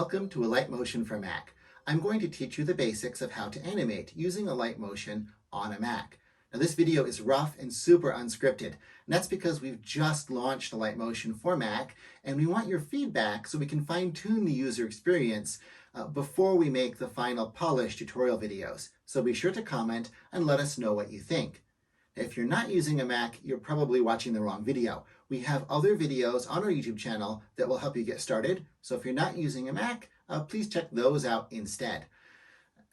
Welcome to Alight Motion for Mac. I'm going to teach you the basics of how to animate using Alight Motion on a Mac. Now this video is rough and super unscripted, and that's because we've just launched Alight Motion for Mac, and we want your feedback so we can fine-tune the user experience before we make the final polished tutorial videos. So be sure to comment and let us know what you think. If you're not using a Mac, you're probably watching the wrong video. We have other videos on our YouTube channel that will help you get started. So if you're not using a Mac, please check those out instead.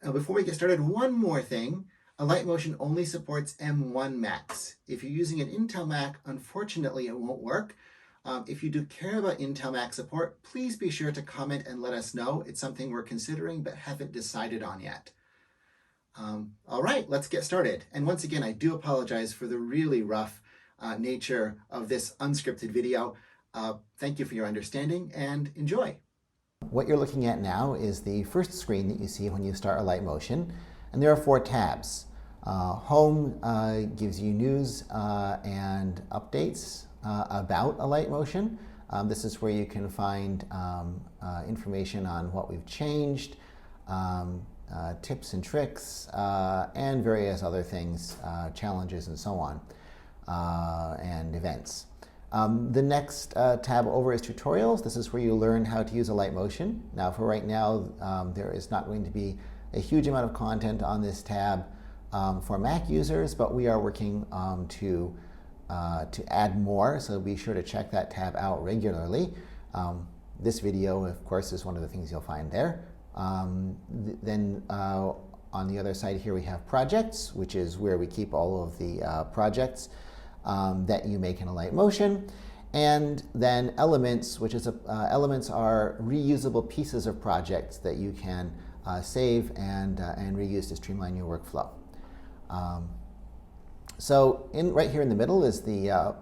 Before we get started, one more thing. Alight Motion only supports M1 Macs. If you're using an Intel Mac, unfortunately it won't work. If you do care about Intel Mac support, please be sure to comment and let us know. It's something we're considering but haven't decided on yet. All right, let's get started. And once again, I do apologize for the really rough nature of this unscripted video. Thank you for your understanding and enjoy. What you're looking at now is the first screen that you see when you start Alight Motion, and there are 4 tabs. Home gives you news and updates about Alight Motion. This is where you can find information on what we've changed, tips and tricks, and various other things, challenges and so on, and events. The next tab over is tutorials. This is where you learn how to use Alight Motion. Now for right now, there is not going to be a huge amount of content on this tab for Mac users, but we are working to add more, so be sure to check that tab out regularly. This video, of course, is one of the things you'll find there. Then on the other side here we have projects, which is where we keep all of the projects that you make in Alight Motion. And then elements, which is elements are reusable pieces of projects that you can save and reuse to streamline your workflow. So right here in the middle is the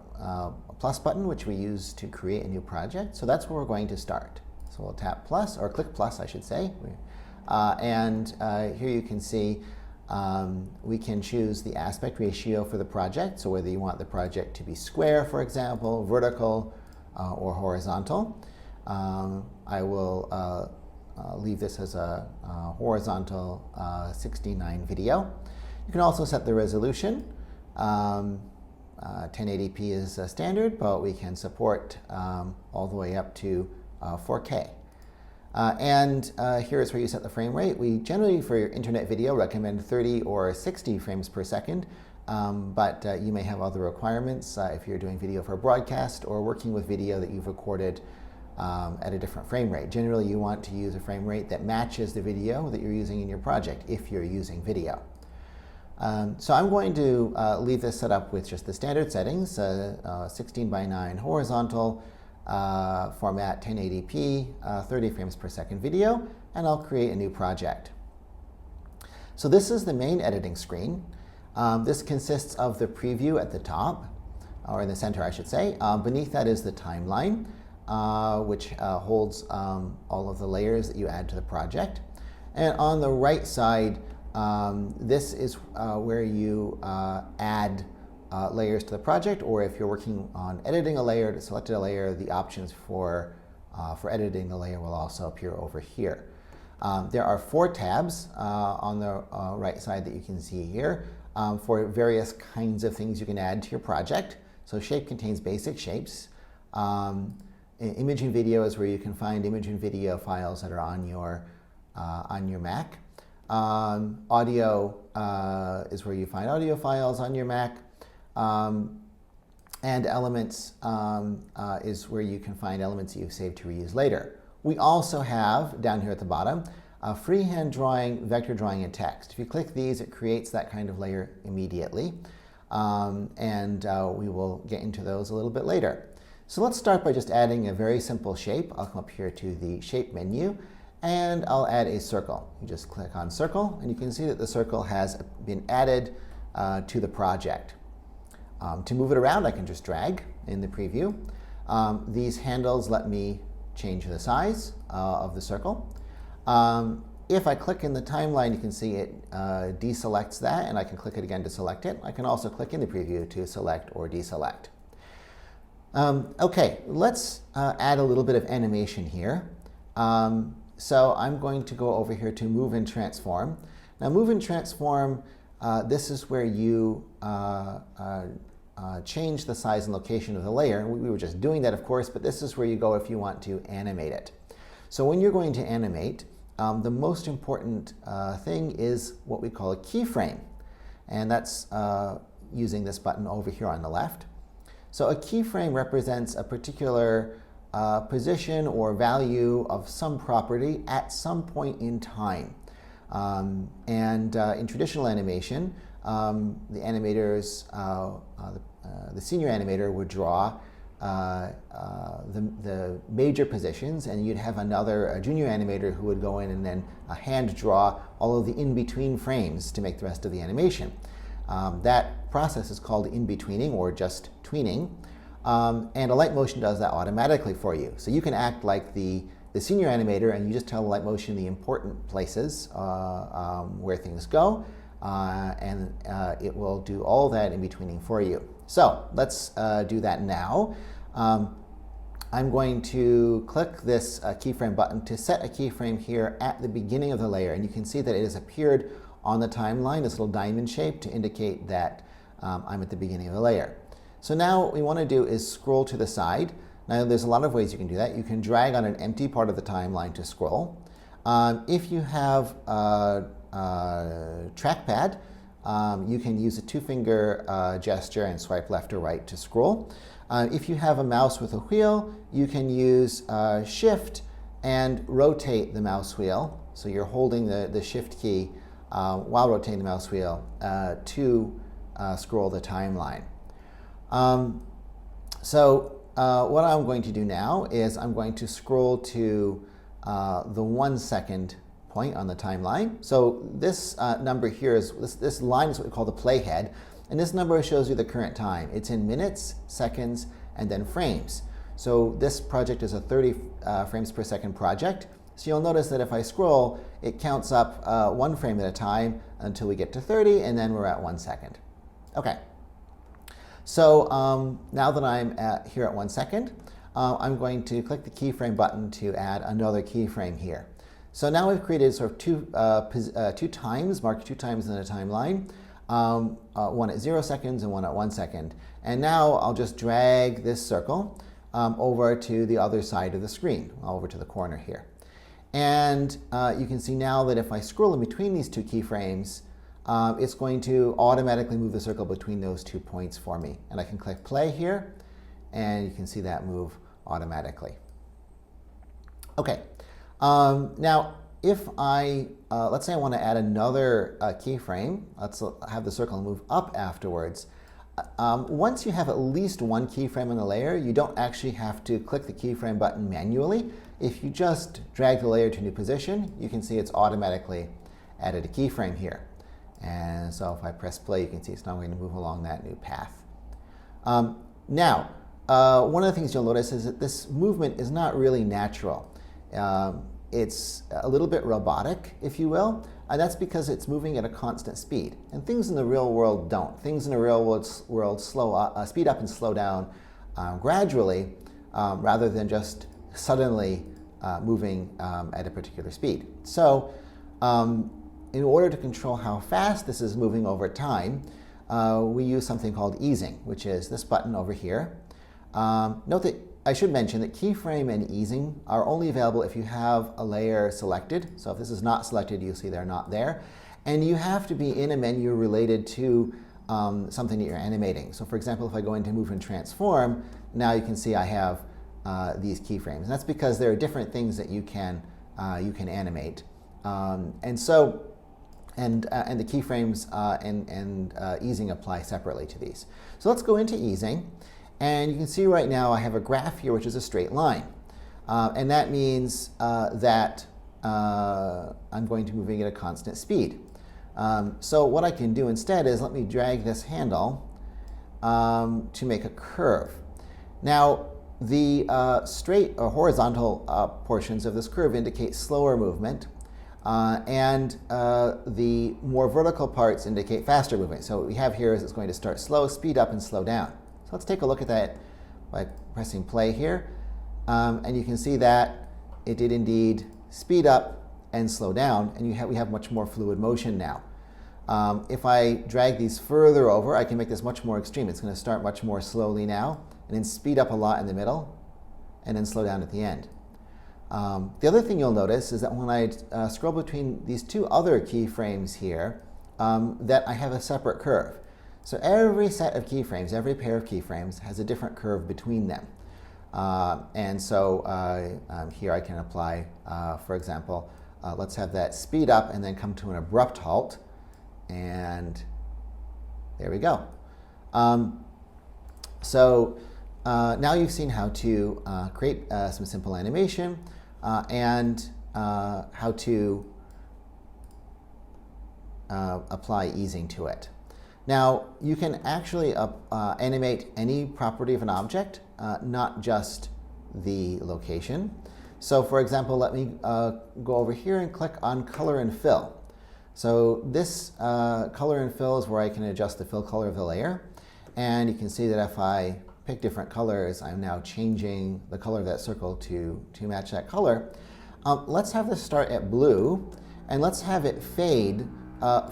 plus button, which we use to create a new project. So that's where we're going to start. So we'll tap plus, or click plus, I should say. And here you can see we can choose the aspect ratio for the project. So whether you want the project to be square, for example, vertical, or horizontal. I will leave this as a horizontal 16:9 video. You can also set the resolution. 1080p is standard, but we can support all the way up to 4K. And here is where you set the frame rate. We generally, for your internet video, recommend 30 or 60 frames per second, but you may have other requirements if you're doing video for broadcast or working with video that you've recorded at a different frame rate. Generally, you want to use a frame rate that matches the video that you're using in your project if you're using video. So I'm going to leave this set up with just the standard settings, 16:9 horizontal, format 1080p, 30 frames per second video, and I'll create a new project. So this is the main editing screen. This consists of the preview at the top, or in the center I should say. Beneath that is the timeline, which holds all of the layers that you add to the project. And on the right side, this is where you add layers to the project, or if you're working on editing a layer, to select a layer, the options for editing the layer will also appear over here. There are 4 tabs on the right side that you can see here for various kinds of things you can add to your project. So shape contains basic shapes. Image and video is where you can find image and video files that are on your Mac. Audio is where you find audio files on your Mac. And elements is where you can find elements that you've saved to reuse later. We also have, down here at the bottom, freehand drawing, vector drawing, and text. If you click these, it creates that kind of layer immediately. And we will get into those a little bit later. So let's start by just adding a very simple shape. I'll come up here to the shape menu, and I'll add a circle. You just click on circle, and you can see that the circle has been added to the project. To move it around, I can just drag in the preview. These handles let me change the size of the circle. If I click in the timeline, you can see it deselects that, and I can click it again to select it. I can also click in the preview to select or deselect. Okay, let's add a little bit of animation here. so I'm going to go over here to Move and Transform. Now Move and Transform, this is where you change the size and location of the layer. We were just doing that, of course, but this is where you go if you want to animate it. So when you're going to animate, the most important thing is what we call a keyframe. And that's using this button over here on the left. So a keyframe represents a particular position or value of some property at some point in time. In traditional animation, the animators, the senior animator would draw the major positions, and you'd have a junior animator who would go in and then hand draw all of the in-between frames to make the rest of the animation. That process is called in-betweening or just tweening, and Alight Motion does that automatically for you. So you can act like the senior animator, and you just tell Alight Motion the important places where things go, and it will do all that in-betweening for you. So let's do that now. I'm going to click this keyframe button to set a keyframe here at the beginning of the layer, and you can see that it has appeared on the timeline, this little diamond shape, to indicate that I'm at the beginning of the layer. So now what we want to do is scroll to the side. Now there's a lot of ways you can do that. You can drag on an empty part of the timeline to scroll. If you have a trackpad, you can use a two-finger gesture and swipe left or right to scroll. If you have a mouse with a wheel, you can use Shift and rotate the mouse wheel. So you're holding the Shift key while rotating the mouse wheel to scroll the timeline. What I'm going to do now is I'm going to scroll to the 1 second point on the timeline. So this number here is, this line is what we call the playhead, and this number shows you the current time. It's in minutes, seconds, and then frames. So this project is a 30 frames per second project. So you'll notice that if I scroll, it counts up 1 frame at a time until we get to 30, and then we're at 1 second. Okay. So now that I'm here at 1 second, I'm going to click the keyframe button to add another keyframe here. So now we've created sort of two times, marked 2 times in the timeline, one at 0 seconds and one at 1 second. And now I'll just drag this circle over to the other side of the screen, over to the corner here. And you can see now that if I scroll in between these 2 keyframes, it's going to automatically move the circle between those 2 points for me. And I can click play here, and you can see that move automatically. Okay. Now, if let's say I want to add another keyframe, let's have the circle move up afterwards. Once you have at least 1 keyframe in the layer, you don't actually have to click the keyframe button manually. If you just drag the layer to a new position, you can see it's automatically added a keyframe here. And so if I press play, you can see it's now going to move along that new path. Now, one of the things you'll notice is that this movement is not really natural. It's a little bit robotic, if you will, and that's because it's moving at a constant speed. And things in the real world don't. Things in the real world speed up and slow down gradually, rather than just suddenly moving at a particular speed. So in order to control how fast this is moving over time, we use something called easing, which is this button over here. Note that I should mention that keyframe and easing are only available if you have a layer selected. So if this is not selected, you'll see they're not there. And you have to be in a menu related to something that you're animating. So for example, if I go into Move and Transform, now you can see I have these keyframes. And that's because there are different things that you can animate. And the keyframes and easing apply separately to these. So let's go into easing. And you can see right now I have a graph here which is a straight line. And that means that I'm going to be moving at a constant speed. So what I can do instead is let me drag this handle to make a curve. Now the straight or horizontal portions of this curve indicate slower movement. And the more vertical parts indicate faster movement. So what we have here is it's going to start slow, speed up, and slow down. So let's take a look at that by pressing play here. And you can see that it did indeed speed up and slow down, and we have much more fluid motion now. If I drag these further over, I can make this much more extreme. It's going to start much more slowly now, and then speed up a lot in the middle, and then slow down at the end. The other thing you'll notice is that when I scroll between these two other keyframes here, that I have a separate curve. So every set of keyframes, every pair of keyframes has a different curve between them. And so here I can apply, for example, let's have that speed up and then come to an abrupt halt. And there we go. Now you've seen how to create some simple animation and how to apply easing to it. Now, you can actually animate any property of an object, not just the location. So for example, let me go over here and click on color and fill. So this color and fill is where I can adjust the fill color of the layer. And you can see that if I pick different colors, I'm now changing the color of that circle to match that color. Let's have this start at blue, and let's have it fade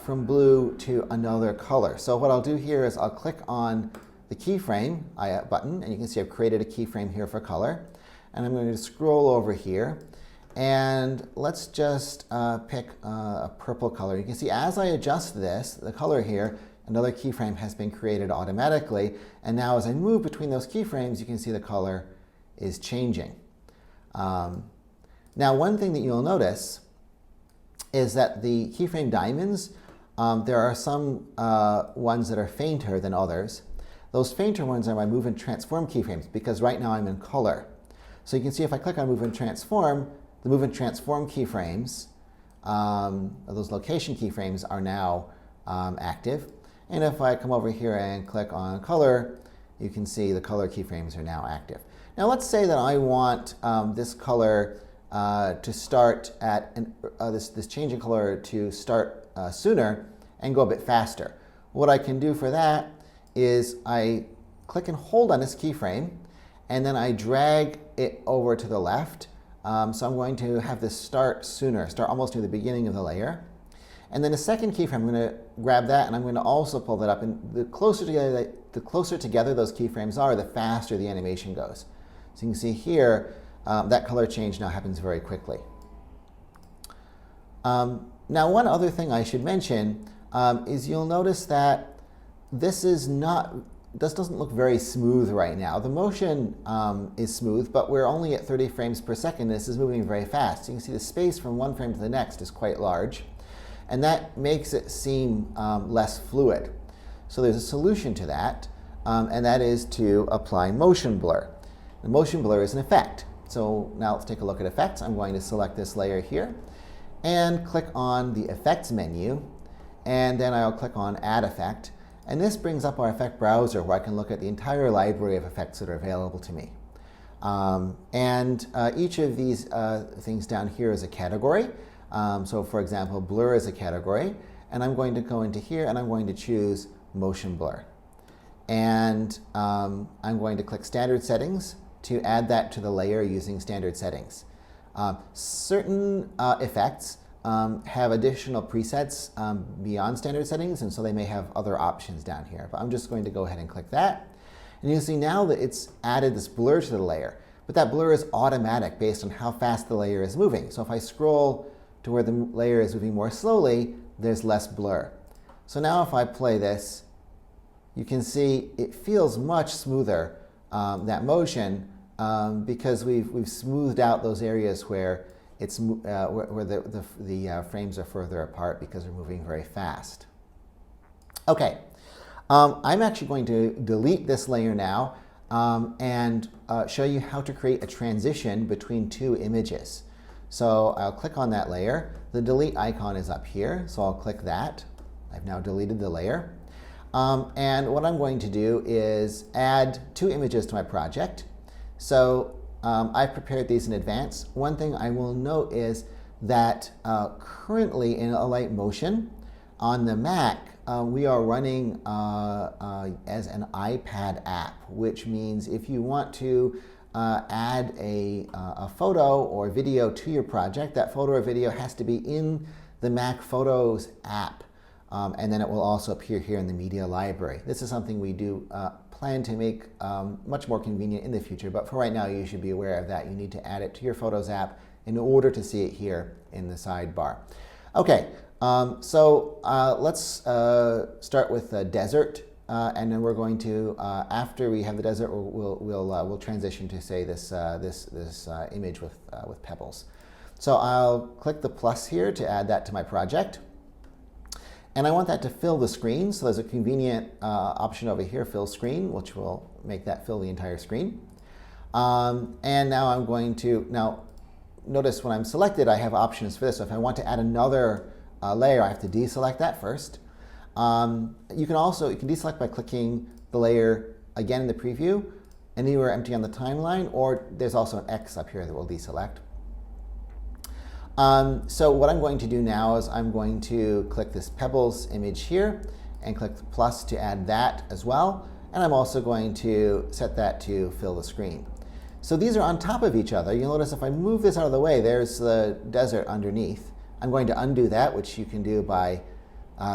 from blue to another color. So what I'll do here is I'll click on the keyframe button, and you can see I've created a keyframe here for color. And I'm going to scroll over here, and let's just pick a purple color. You can see as I adjust this, the color here, another keyframe has been created automatically. And now as I move between those keyframes, you can see the color is changing. Now, one thing that you'll notice is that the keyframe diamonds, there are some ones that are fainter than others. Those fainter ones are my move and transform keyframes, because right now I'm in color. So you can see if I click on move and transform, the move and transform keyframes, those location keyframes, are now active. And if I come over here and click on color, you can see the color keyframes are now active. Now let's say that I want this color to start at this change in color to start sooner and go a bit faster. What I can do for that is I click and hold on this keyframe, and then I drag it over to the left. So I'm going to have this start sooner, start almost near the beginning of the layer. And then the second keyframe, I'm going to grab that, and I'm going to also pull that up. And the closer together those keyframes are, the faster the animation goes. So you can see here, that color change now happens very quickly. Now, one other thing I should mention is you'll notice that this doesn't look very smooth right now. The motion is smooth, but we're only at 30 frames per second. This is moving very fast. You can see the space from one frame to the next is quite large, and that makes it seem less fluid. So there's a solution to that, and that is to apply motion blur. The motion blur is an effect. So now let's take a look at effects. I'm going to select this layer here and click on the effects menu, and then I'll click on add effect. And this brings up our effect browser, where I can look at the entire library of effects that are available to me. Each of these things down here is a category. So for example, blur is a category, and I'm going to go into here and I'm going to choose motion blur. And I'm going to click standard settings to add that to the layer using standard settings. Certain effects have additional presets beyond standard settings, and so they may have other options down here. But I'm just going to go ahead and click that. And you'll see now that it's added this blur to the layer. But that blur is automatic based on how fast the layer is moving. So if I scroll to where the layer is moving more slowly, there's less blur. So now if I play this, you can see it feels much smoother, that motion, because we've smoothed out those areas where the frames are further apart because we're moving very fast. Okay, I'm actually going to delete this layer now and show you how to create a transition between two images. So I'll click on that layer. The delete icon is up here, so I'll click that. I've now deleted the layer. And what I'm going to do is add two images to my project. So I've prepared these in advance. One thing I will note is that currently in Alight Motion on the Mac, we are running as an iPad app, which means if you want to add a photo or video to your project, that photo or video has to be in the Mac Photos app. And then it will also appear here in the media library. This is something we do plan to make much more convenient in the future, but for right now you should be aware of that. You need to add it to your Photos app in order to see it here in the sidebar. Okay, so let's start with the desert, and then we're going to, after we have the desert, we'll transition to say this image with pebbles. So I'll click the plus here to add that to my project. And I want that to fill the screen, so there's a convenient option over here, fill screen, which will make that fill the entire screen. And now I'm going to, now notice when I'm selected, I have options for this. So if I want to add another layer, I have to deselect that first. You can deselect by clicking the layer again in the preview, anywhere empty on the timeline, or there's also an X up here that will deselect. So what I'm going to do now is I'm going to click this Pebbles image here and click the plus to add that as well. And I'm also going to set that to fill the screen. So these are on top of each other. You'll notice if I move this out of the way, there's the desert underneath. I'm going to undo that, which you can do by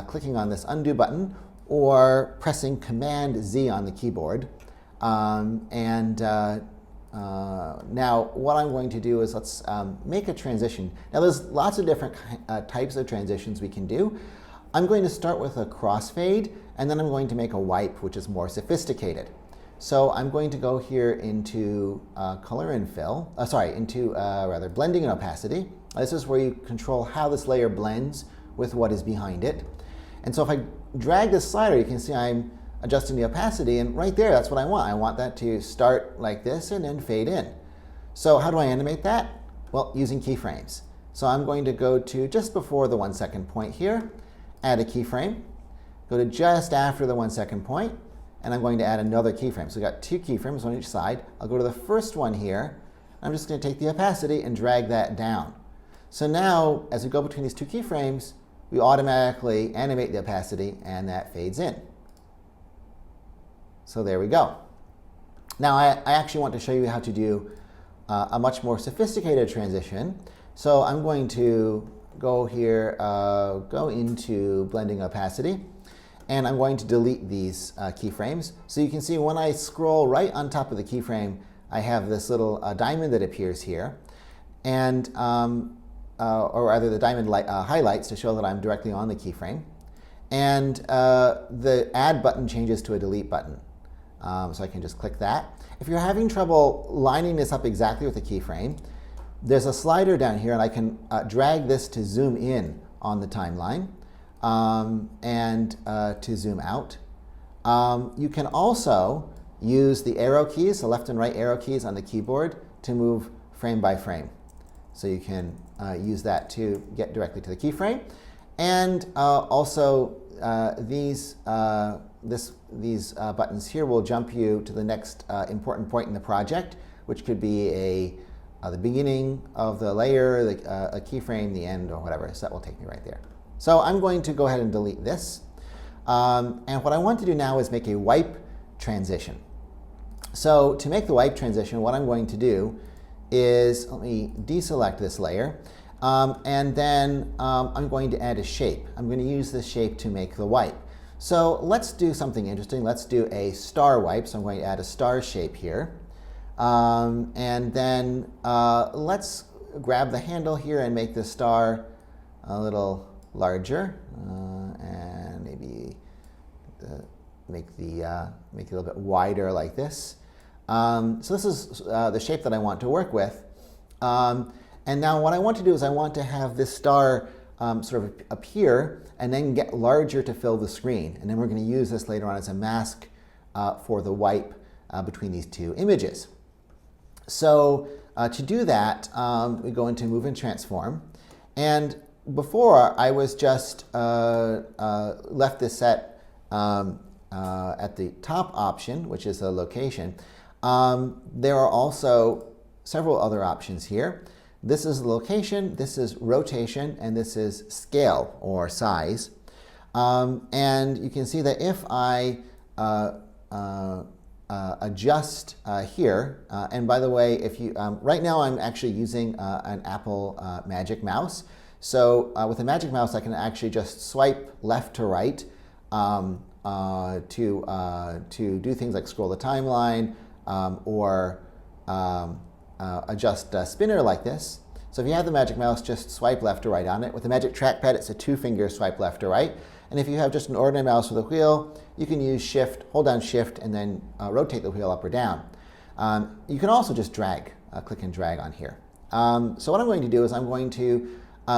clicking on this undo button or pressing Command Z on the keyboard. Now what I'm going to do is let's make a transition. Now there's lots of different types of transitions we can do. I'm going to start with a crossfade, and then I'm going to make a wipe, which is more sophisticated. So I'm going to go here into color and fill, rather blending and opacity. This is where you control how this layer blends with what is behind it. And so if I drag this slider, you can see I'm adjusting the opacity, and right there, that's what I want. I want that to start like this and then fade in. So how do I animate that? Well, using keyframes. So I'm going to go to just before the 1 second point here, add a keyframe, go to just after the 1 second point, and I'm going to add another keyframe. So we've got 2 keyframes on each side. I'll go to the first one here. I'm just going to take the opacity and drag that down. So now, as we go between these 2 keyframes, we automatically animate the opacity, and that fades in. So there we go. Now I actually want to show you how to do a much more sophisticated transition. So I'm going to go here, go into blending opacity, and I'm going to delete these keyframes. So you can see when I scroll right on top of the keyframe, I have this little diamond that appears here, and or rather the diamond highlights to show that I'm directly on the keyframe. And the add button changes to a delete button. So I can just click that. If you're having trouble lining this up exactly with the keyframe, there's a slider down here, and I can drag this to zoom in on the timeline and to zoom out. You can also use the arrow keys, the left and right arrow keys on the keyboard, to move frame by frame. So you can use that to get directly to the keyframe. And also these buttons here will jump you to the next important point in the project, which could be the beginning of the layer, a keyframe, the end, or whatever. So that will take me right there. So I'm going to go ahead and delete this. And what I want to do now is make a wipe transition. So to make the wipe transition, what I'm going to do is, let me deselect this layer. And then I'm going to add a shape. I'm going to use this shape to make the wipe. So let's do something interesting. Let's do a star wipe. So I'm going to add a star shape here. And then let's grab the handle here and make the star a little larger. And maybe make it a little bit wider like this. So this is the shape that I want to work with. And now what I want to do is I want to have this star sort of appear and then get larger to fill the screen. And then we're going to use this later on as a mask for the wipe between these 2 images. So to do that, we go into Move and Transform. And before, I was just left this set at the top option, which is the location. There are also several other options here. This is location, this is rotation, and this is scale or size. And you can see that if I adjust here. And by the way, if you right now I'm actually using an Apple Magic Mouse. So with a Magic Mouse, I can actually just swipe left to right to do things like scroll the timeline or adjust a spinner like this. So if you have the Magic Mouse, just swipe left or right on it. With the Magic Trackpad, it's a 2-finger swipe left or right. And if you have just an ordinary mouse with a wheel, you can use Shift, hold down Shift, and then rotate the wheel up or down. You can also just drag, click and drag on here. So what I'm going to do is I'm going to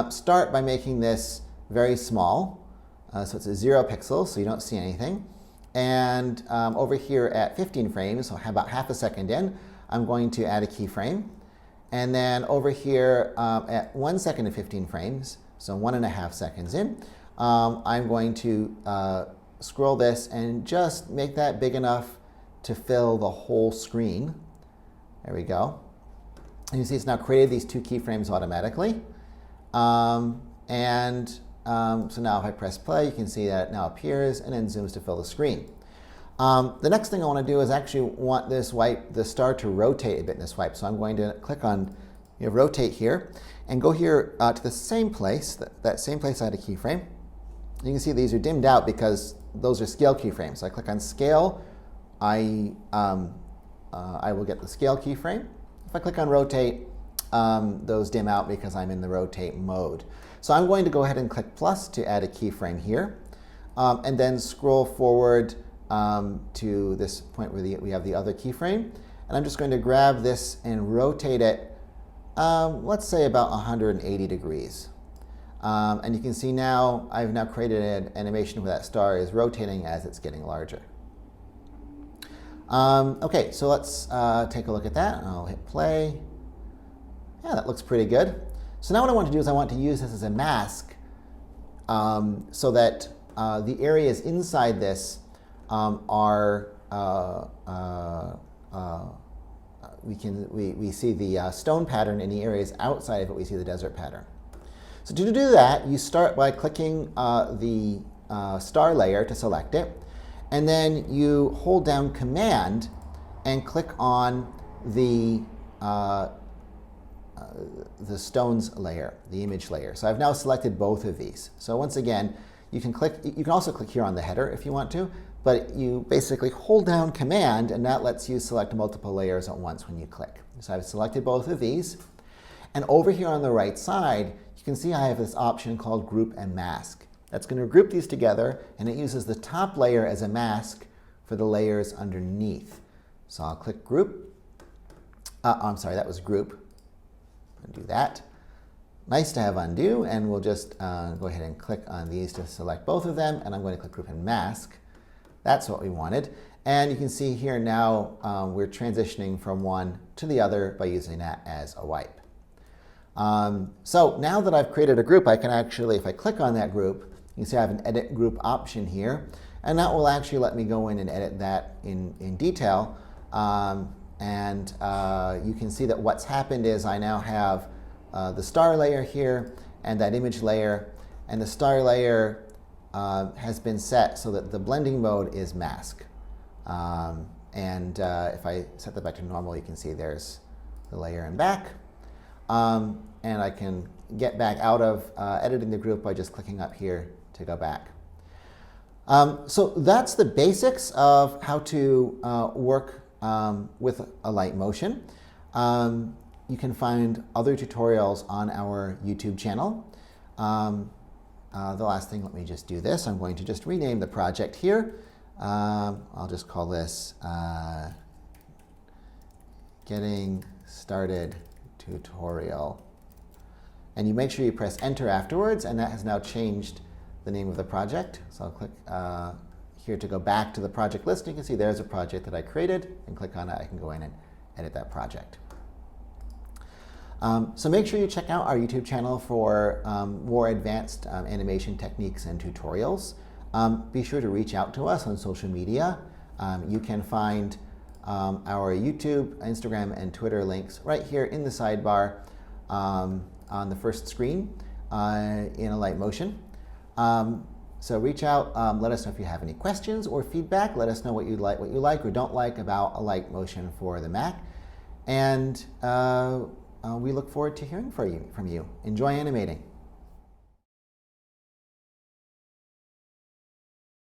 start by making this very small. So it's a 0 pixels, so you don't see anything. And over here at 15 frames, so about half a second in, I'm going to add a keyframe. And then over here at 1 second and 15 frames, so 1.5 seconds in, I'm going to scroll this and just make that big enough to fill the whole screen. There we go. And you see it's now created these 2 keyframes automatically. So now if I press play, you can see that it now appears and then zooms to fill the screen. The next thing I want to do is actually want this the star to rotate a bit in this wipe. So I'm going to click on rotate here and go here to the same place, that same place I had a keyframe. You can see these are dimmed out because those are scale keyframes. So I click on scale, I will get the scale keyframe. If I click on rotate, those dim out because I'm in the rotate mode. So I'm going to go ahead and click plus to add a keyframe here, and then scroll forward to this point where we have the other keyframe. And I'm just going to grab this and rotate it, let's say about 180 degrees. And you can see now I've now created an animation where that star is rotating as it's getting larger. Okay, so let's take a look at that. I'll hit play. Yeah, that looks pretty good. So now what I want to do is I want to use this as a mask so that the areas inside this we see the stone pattern, in the areas outside of it we see the desert pattern. So to do that, you start by clicking the star layer to select it, and then you hold down Command and click on the stones layer, the image layer. So I've now selected both of these. So once again, you can also click here on the header if you want to, but you basically hold down Command and that lets you select multiple layers at once when you click. So I've selected both of these. And over here on the right side, you can see I have this option called Group and Mask. That's going to group these together, and it uses the top layer as a mask for the layers underneath. So I'll click Group. I'm sorry, that was Group. Undo that. Nice to have undo, and we'll just go ahead and click on these to select both of them, and I'm going to click Group and Mask. That's what we wanted. And you can see here now we're transitioning from one to the other by using that as a wipe. So now that I've created a group, I can actually, if I click on that group, you can see I have an Edit Group option here, and that will actually let me go in and edit that in detail. You can see that what's happened is I now have the star layer here and that image layer, and the star layer has been set so that the blending mode is mask. If I set that back to normal, you can see there's the layer and back. And I can get back out of editing the group by just clicking up here to go back. So that's the basics of how to work with Alight Motion. You can find other tutorials on our YouTube channel. The last thing, let me just do this. I'm going to just rename the project here. I'll just call this Getting Started Tutorial. And you make sure you press enter afterwards, and that has now changed the name of the project. So I'll click here to go back to the project list. You can see there's a project that I created, and click on it. I can go in and edit that project. So make sure you check out our YouTube channel for more advanced animation techniques and tutorials. Be sure to reach out to us on social media. You can find our YouTube, Instagram, and Twitter links right here in the sidebar on the first screen in Alight Motion. So reach out, let us know if you have any questions or feedback. Let us know what you like or don't like about Alight Motion for the Mac. And we look forward to hearing from you. Enjoy animating.